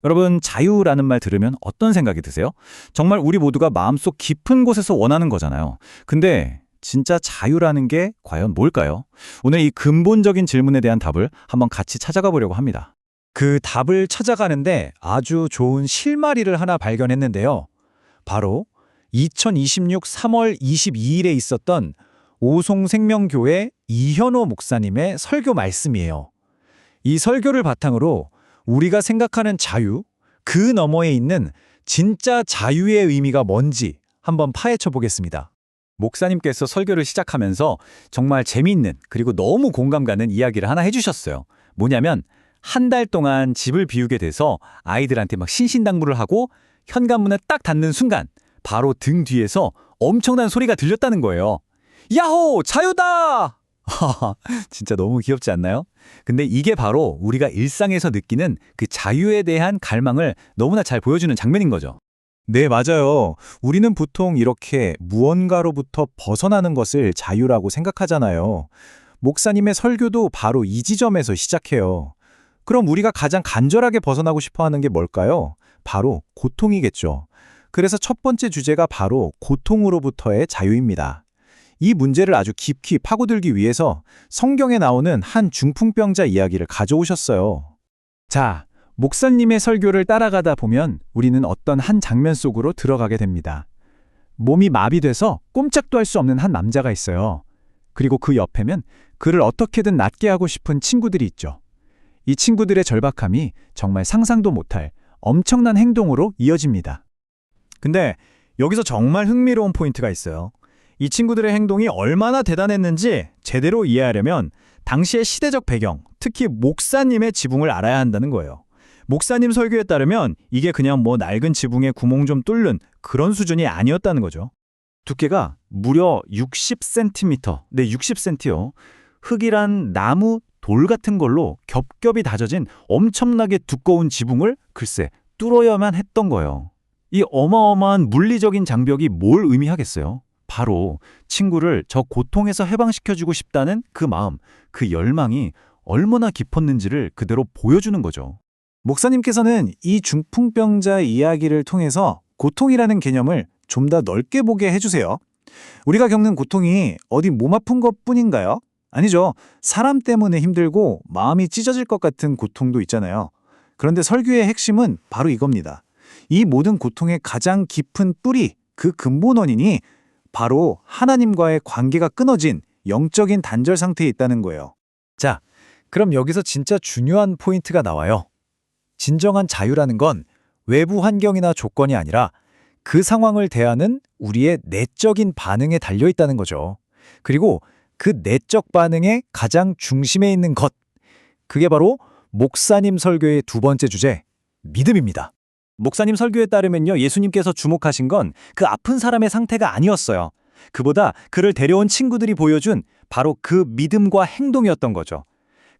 여러분, 자유라는 말 들으면 어떤 생각이 드세요? 정말 우리 모두가 마음속 깊은 곳에서 원하는 거잖아요. 근데 진짜 자유라는 게 과연 뭘까요? 오늘 이 근본적인 질문에 대한 답을 한번 같이 찾아가 보려고 합니다. 그 답을 찾아가는데 아주 좋은 실마리를 하나 발견했는데요. 바로 2026 3월 22일에 있었던 오송생명교회 이현호 목사님의 설교 말씀이에요. 이 설교를 바탕으로 우리가 생각하는 자유, 그 너머에 있는 진짜 자유의 의미가 뭔지 한번 파헤쳐 보겠습니다. 목사님께서 설교를 시작하면서 정말 재미있는 그리고 너무 공감 가는 이야기를 하나 해주셨어요. 뭐냐면 한 달 동안 집을 비우게 돼서 아이들한테 막 신신당부를 하고 현관문에 딱 닫는 순간 바로 등 뒤에서 엄청난 소리가 들렸다는 거예요. 야호! 자유다! 진짜 너무 귀엽지 않나요? 근데 이게 바로 우리가 일상에서 느끼는 그 자유에 대한 갈망을 너무나 잘 보여주는 장면인 거죠. 네, 맞아요. 우리는 보통 이렇게 무언가로부터 벗어나는 것을 자유라고 생각하잖아요. 목사님의 설교도 바로 이 지점에서 시작해요. 그럼 우리가 가장 간절하게 벗어나고 싶어 하는 게 뭘까요? 바로 고통이겠죠. 그래서 첫 번째 주제가 바로 고통으로부터의 자유입니다. 이 문제를 아주 깊이 파고들기 위해서 성경에 나오는 한 중풍병자 이야기를 가져오셨어요. 자, 목사님의 설교를 따라가다 보면 우리는 어떤 한 장면 속으로 들어가게 됩니다. 몸이 마비돼서 꼼짝도 할 수 없는 한 남자가 있어요. 그리고 그 옆에면 그를 어떻게든 낫게 하고 싶은 친구들이 있죠. 이 친구들의 절박함이 정말 상상도 못할 엄청난 행동으로 이어집니다. 근데 여기서 정말 흥미로운 포인트가 있어요. 이 친구들의 행동이 얼마나 대단했는지 제대로 이해하려면 당시의 시대적 배경, 특히 목사님의 지붕을 알아야 한다는 거예요. 목사님 설교에 따르면 이게 그냥 낡은 지붕에 구멍 좀 뚫는 그런 수준이 아니었다는 거죠. 두께가 무려 60cm, 네 60cm요. 흙이란 나무, 돌 같은 걸로 겹겹이 다져진 엄청나게 두꺼운 지붕을 글쎄 뚫어야만 했던 거예요. 이 어마어마한 물리적인 장벽이 뭘 의미하겠어요? 바로 친구를 저 고통에서 해방시켜주고 싶다는 그 마음, 그 열망이 얼마나 깊었는지를 그대로 보여주는 거죠. 목사님께서는 이 중풍병자 이야기를 통해서 고통이라는 개념을 좀 더 넓게 보게 해주세요. 우리가 겪는 고통이 어디 몸 아픈 것뿐인가요? 아니죠. 사람 때문에 힘들고 마음이 찢어질 것 같은 고통도 있잖아요. 그런데 설교의 핵심은 바로 이겁니다. 이 모든 고통의 가장 깊은 뿌리, 그 근본 원인이 바로 하나님과의 관계가 끊어진 영적인 단절 상태에 있다는 거예요. 자, 그럼 여기서 진짜 중요한 포인트가 나와요. 진정한 자유라는 건 외부 환경이나 조건이 아니라 그 상황을 대하는 우리의 내적인 반응에 달려 있다는 거죠. 그리고 그 내적 반응의 가장 중심에 있는 것, 그게 바로 목사님 설교의 두 번째 주제, 믿음입니다. 목사님 설교에 따르면요, 예수님께서 주목하신 건 그 아픈 사람의 상태가 아니었어요. 그보다 그를 데려온 친구들이 보여준 바로 그 믿음과 행동이었던 거죠.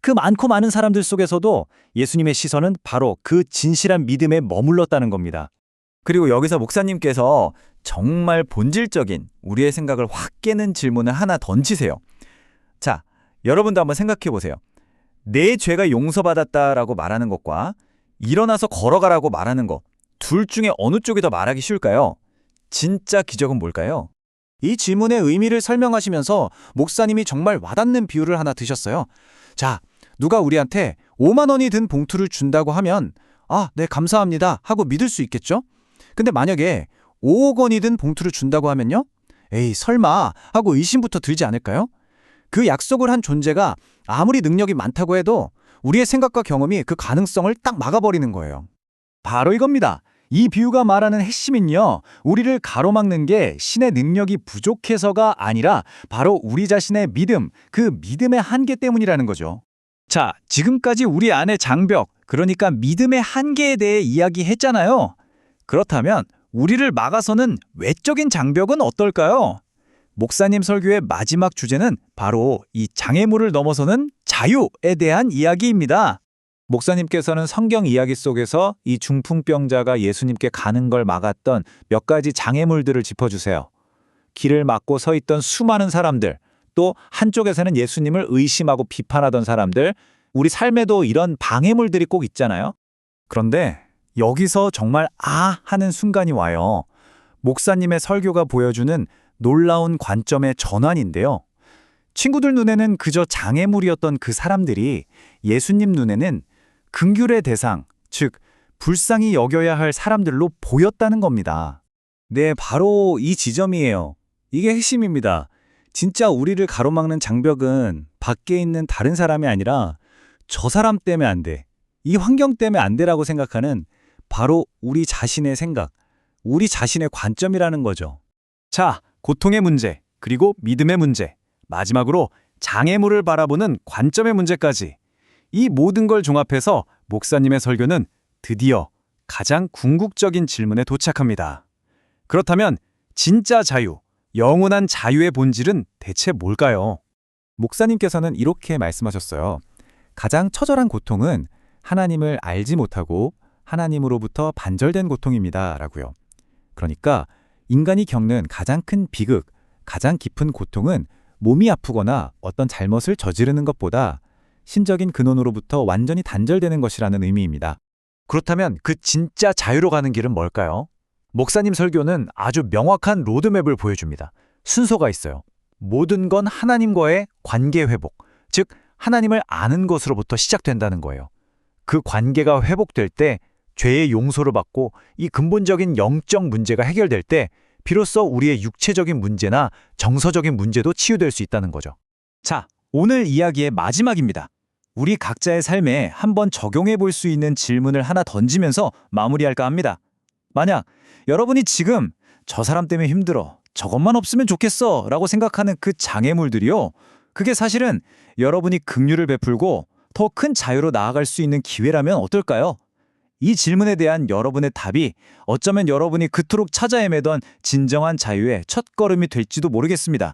그 많고 많은 사람들 속에서도 예수님의 시선은 바로 그 진실한 믿음에 머물렀다는 겁니다. 그리고 여기서 목사님께서 정말 본질적인 우리의 생각을 확 깨는 질문을 하나 던지세요. 자, 여러분도 한번 생각해 보세요. 내 죄가 용서받았다라고 말하는 것과 일어나서 걸어가라고 말하는 것, 둘 중에 어느 쪽이 더 말하기 쉬울까요? 진짜 기적은 뭘까요? 이 질문의 의미를 설명하시면서 목사님이 정말 와닿는 비유를 하나 드셨어요. 자, 누가 우리한테 5만 원이 든 봉투를 준다고 하면 네, 감사합니다 하고 믿을 수 있겠죠? 근데 만약에 5억 원이 든 봉투를 준다고 하면요? 에이, 설마 하고 의심부터 들지 않을까요? 그 약속을 한 존재가 아무리 능력이 많다고 해도 우리의 생각과 경험이 그 가능성을 딱 막아버리는 거예요. 바로 이겁니다. 이 비유가 말하는 핵심은요, 우리를 가로막는 게 신의 능력이 부족해서가 아니라 바로 우리 자신의 믿음, 그 믿음의 한계 때문이라는 거죠. 자, 지금까지 우리 안의 장벽, 그러니까 믿음의 한계에 대해 이야기했잖아요. 그렇다면 우리를 막아서는 외적인 장벽은 어떨까요? 목사님 설교의 마지막 주제는 바로 이 장애물을 넘어서는 자유에 대한 이야기입니다. 목사님께서는 성경 이야기 속에서 이 중풍병자가 예수님께 가는 걸 막았던 몇 가지 장애물들을 짚어주세요. 길을 막고 서 있던 수많은 사람들, 또 한쪽에서는 예수님을 의심하고 비판하던 사람들, 우리 삶에도 이런 방해물들이 꼭 있잖아요. 그런데 여기서 정말 아 하는 순간이 와요. 목사님의 설교가 보여주는 놀라운 관점의 전환인데요. 친구들 눈에는 그저 장애물이었던 그 사람들이 예수님 눈에는 긍휼의 대상, 즉 불쌍히 여겨야 할 사람들로 보였다는 겁니다. 네, 바로 이 지점이에요. 이게 핵심입니다. 진짜 우리를 가로막는 장벽은 밖에 있는 다른 사람이 아니라 저 사람 때문에 안 돼, 이 환경 때문에 안 돼라고 생각하는 바로 우리 자신의 생각, 우리 자신의 관점이라는 거죠. 자, 고통의 문제, 그리고 믿음의 문제, 마지막으로 장애물을 바라보는 관점의 문제까지. 이 모든 걸 종합해서 목사님의 설교는 드디어 가장 궁극적인 질문에 도착합니다. 그렇다면 진짜 자유, 영원한 자유의 본질은 대체 뭘까요? 목사님께서는 이렇게 말씀하셨어요. 가장 처절한 고통은 하나님을 알지 못하고 하나님으로부터 반절된 고통입니다. 라고요. 그러니까 인간이 겪는 가장 큰 비극, 가장 깊은 고통은 몸이 아프거나 어떤 잘못을 저지르는 것보다 신적인 근원으로부터 완전히 단절되는 것이라는 의미입니다. 그렇다면 그 진짜 자유로 가는 길은 뭘까요? 목사님 설교는 아주 명확한 로드맵을 보여줍니다. 순서가 있어요. 모든 건 하나님과의 관계 회복, 즉 하나님을 아는 것으로부터 시작된다는 거예요. 그 관계가 회복될 때, 죄의 용서를 받고 이 근본적인 영적 문제가 해결될 때 비로소 우리의 육체적인 문제나 정서적인 문제도 치유될 수 있다는 거죠. 자, 오늘 이야기의 마지막입니다. 우리 각자의 삶에 한번 적용해 볼 수 있는 질문을 하나 던지면서 마무리할까 합니다. 만약 여러분이 지금 저 사람 때문에 힘들어, 저것만 없으면 좋겠어 라고 생각하는 그 장애물들이요, 그게 사실은 여러분이 긍휼을 베풀고 더 큰 자유로 나아갈 수 있는 기회라면 어떨까요? 이 질문에 대한 여러분의 답이 어쩌면 여러분이 그토록 찾아 헤매던 진정한 자유의 첫걸음이 될지도 모르겠습니다.